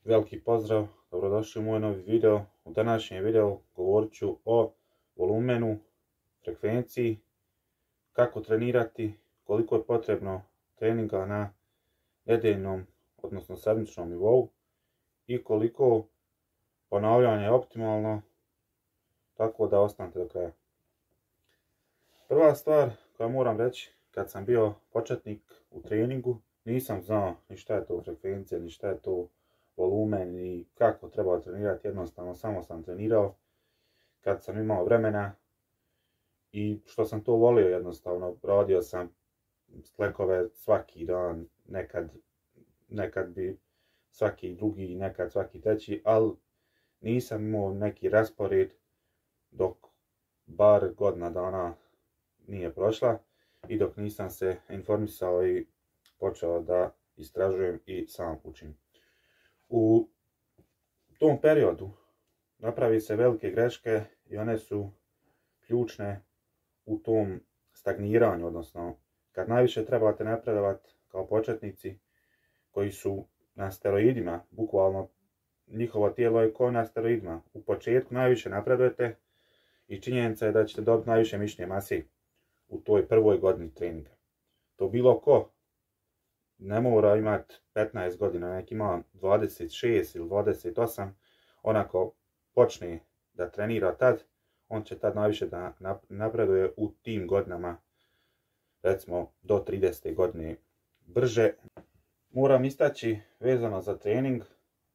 Veliki pozdrav, dobrodošli u moj novi video. U današnjem videu govorit ću o volumenu, frekvenciji, kako trenirati, koliko je potrebno treninga na nedeljnom, odnosno sedmičnom nivou i koliko ponavljanja je optimalno, tako da ostanete do kraja. Prva stvar koju moram reći, kad sam bio početnik u treningu, nisam znao ni šta je to frekvencija, ni šta je to volumen i kako treba trenirati. Jednostavno samo sam trenirao kad sam imao vremena i što sam to volio. Jednostavno radio sam sklekove svaki dan, nekad bi svaki drugi, nekad svaki treći, ali nisam imao neki raspored dok bar godina dana nije prošla i dok nisam se informisao i počeo da istražujem i sam učim. U tom periodu napravi se velike greške i one su ključne u tom stagniranju, odnosno kad najviše trebate napredovati kao početnici koji su na steroidima, bukvalno njihovo tijelo je kao na steroidima. U početku najviše napredujete i činjenica je da ćete dobiti najviše mišićne mase u toj prvoj godini treninga. To bilo ko ne mora imati 15 godina, neki ima 26 ili 28, onako počne da trenira tad, on će tad najviše da napreduje u tim godinama, recimo do 30. godine brže. Moram istaći vezano za trening,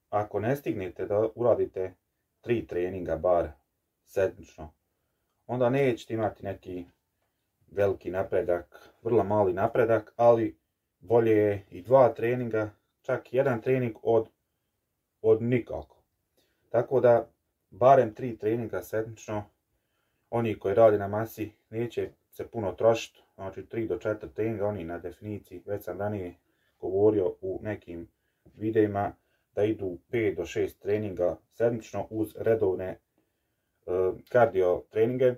ako ne stignete da uradite 3 treninga bar sedmično, onda nećete imati neki veliki napredak, vrlo mali napredak, ali bolje je i 2 treninga, čak 1 trening od nikako. Tako da, barem 3 treninga sedmično, oni koji rade na masi neće se puno trošiti, znači 3 do 4 treninga, oni na definiciji, već sam ranije govorio u nekim videima, da idu 5 do 6 treninga sedmično uz redovne kardio treninge.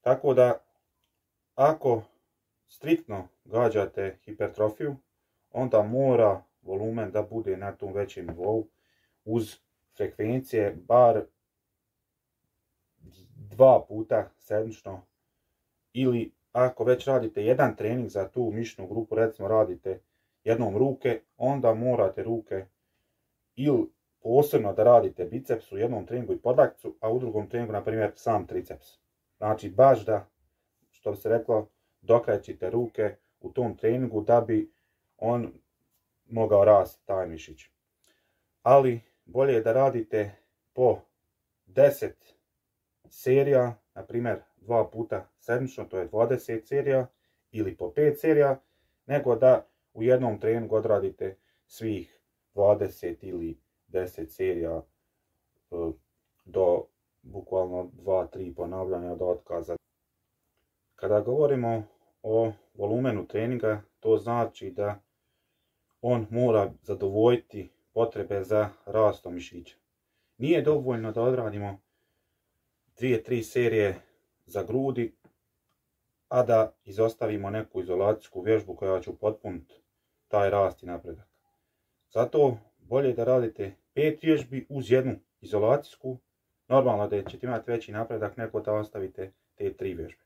Tako da, ako striktno gađate hipertrofiju, onda mora volumen da bude na tom većem nivou uz frekvencije bar 2 puta sedmično, ili ako već radite jedan trening za tu mišićnu grupu, recimo radite jednom ruke, onda morate ruke ili posebno da radite biceps u jednom treningu i podlakticu, a u drugom treningu, na primjer, sam triceps. Znači baš da, što bi se reklo, dokrećite ruke u tom treningu da bi on mogao rasti, taj mišić. Ali bolje je da radite po 10 serija, na primjer 2 puta sedmično, to je 20 serija, ili po 5 serija, nego da u jednom treningu odradite svih 20 ili 10 serija do bukvalno 2-3 ponavljanja do otkaza. Kada govorimo o volumenu treninga, to znači da on mora zadovoljiti potrebe za rastom mišića. Nije dovoljno da odradimo 2-3 serije za grudi, a da izostavimo neku izolacijsku vježbu koja će upotpuniti taj rast i napredak. Zato bolje da radite 5 vježbi uz jednu izolacijsku, normalno da ćete imati veći napredak nego da ostavite te 3 vježbe.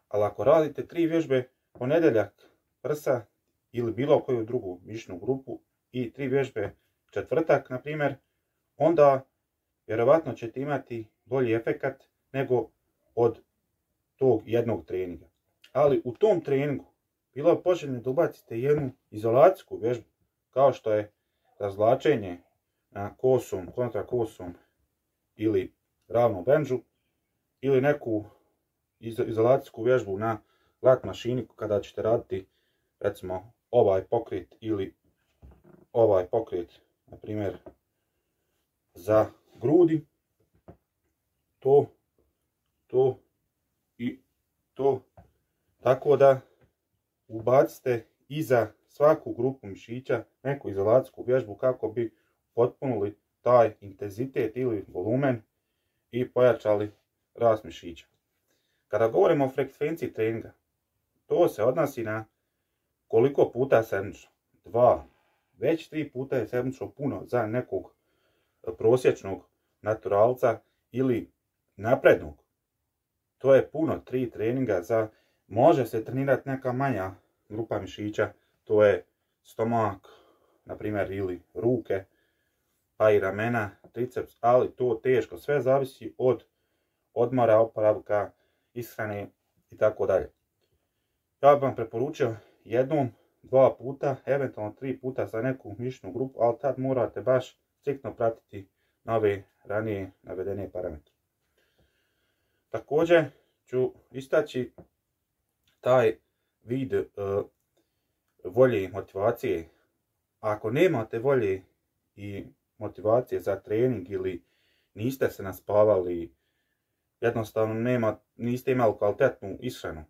Ali ako radite 3 vježbe ponedjeljak prsa ili bilo koju drugu mišićnu grupu i 3 vježbe četvrtak, na primjer, onda vjerovatno ćete imati bolji efekat nego od tog jednog treninga. Ali u tom treningu bilo je poželjno da ubacite jednu izolacijsku vježbu, kao što je razvlačenje na kosom, kontra kosom ili ravnom bendžu, ili neku izolacijsku vježbu na lat mašini kada ćete raditi, recimo, ovaj pokret ili ovaj pokret, na primjer, za grudi, to i to. Tako da ubacite i za svaku grupu mišića neku izolacijsku vježbu kako bi potpunili taj intenzitet ili volumen i pojačali rast mišića. Kada govorimo o frekvenciji treninga, to se odnosi na koliko puta sedmično. 2, već 3 puta je sedmično puno za nekog prosječnog naturalca ili naprednog. To je puno, 3 treninga za, može se trenirati neka manja grupa mišića, to je stomak, na primjer, ili ruke, pa i ramena, triceps, ali to teško, sve zavisi od odmora, oporavka, ishrane i tako dalje. Ja bih vam preporučio 1, 2 puta, eventualno 3 puta za neku mišićnu grupu, ali tad morate baš striktno pratiti na ove ranije navedene parametre. Također ću istaći taj vid volje i motivacije. Ako nemate volje i motivacije za trening ili niste se naspavali, jednostavno niste imali kvalitetnu ishranu,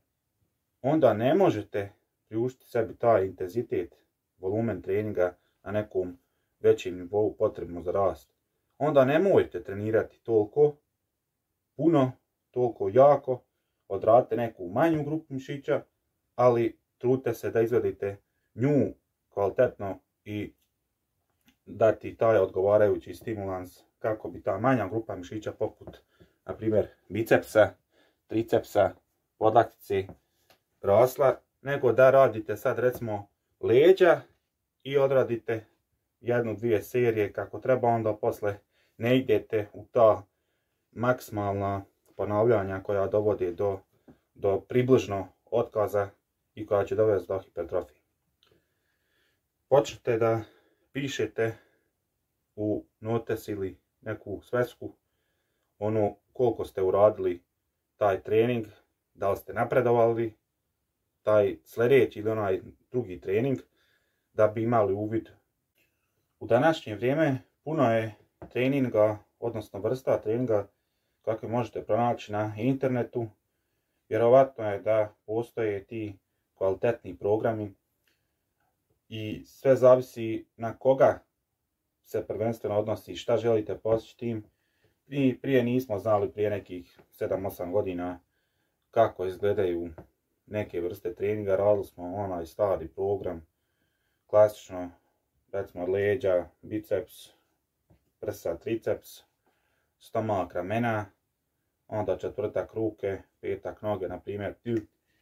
onda ne možete priuštiti sebi taj intenzitet, volumen treninga na nekom većem nivou potrebno za rast. Onda nemojte trenirati toliko puno, toliko jako, odradite neku manju grupu mišića, ali trudite se da izvedite nju kvalitetno i dati taj odgovarajući stimulans kako bi ta manja grupa mišića poput, na primjer, bicepsa, tricepsa, podlaktice rasla, nego da radite sad recimo leđa i odradite 1-2 serije kako treba, onda posle ne idete u ta maksimalna ponavljanja koja dovode do približno otkaza i koja će dovesti do hipertrofije. Počnite da pišete u notes ili neku svesku ono koliko ste uradili taj trening, da li ste napredovali, taj sljedeći ili onaj drugi trening, da bi imali uvid. U današnje vrijeme puno je treninga, odnosno vrsta treninga kakve možete pronaći na internetu. Vjerovatno je da postoje ti kvalitetni programi i sve zavisi na koga se prvenstveno odnosi, šta želite postići tim. Prije nismo znali, prije nekih 7-8 godina, kako izgledaju neke vrste treninga. Radili smo onaj stari program, klasično, recimo leđa, biceps, prsa, triceps, stomak, ramena, onda četvrtak ruke, petak noge, na primjer,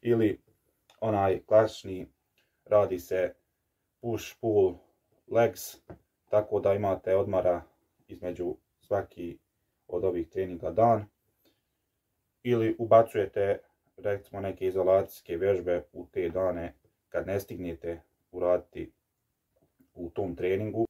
ili onaj klasični radi se push, pull, legs, tako da imate odmara između svaki od ovih treninga dan, ili ubacujete recimo neke izolacijske vježbe u te dane kad ne stignete uraditi u tom treningu.